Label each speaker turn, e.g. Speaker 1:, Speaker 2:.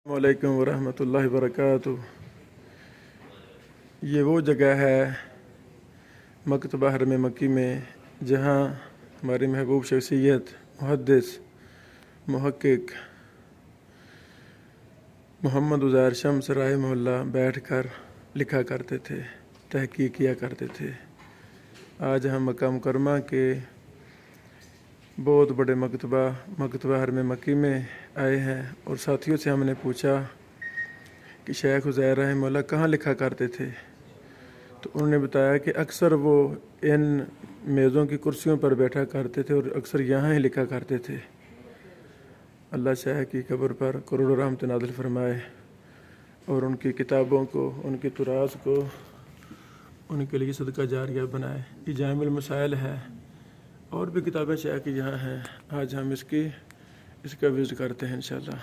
Speaker 1: वालेकुम वरहमतुल्लाहि वबरकातुह। ये वो जगह है मकतबा हरम मक्की में जहाँ हमारी महबूब शख्सियत मुहद्दिस मुहक्किक मोहम्मद उज़ैर शम्स रहमहुल्लाह बैठ कर लिखा करते थे, तहकीक किया करते थे। आज हम मक्का मुकरमा के बहुत बड़े मकतबा हरम मक्की में आए हैं और साथियों से हमने पूछा कि शेख उज़ैर रहमहुल्लाह कहाँ लिखा करते थे, तो उन्होंने बताया कि अक्सर वो इन मेज़ों की कुर्सियों पर बैठा करते थे और अक्सर यहाँ ही लिखा करते थे। अल्लाह शाह की कब्र पर करोड़ों रहमत नाज़िल फरमाए और उनकी किताबों को, उनके तुरास को उनके लिए सदका जारिया बनाए। ये जामिल मसाइल है और भी किताबें शाह की यहाँ हैं। आज हम इसका विज़िट करते हैं इंशाअल्लाह।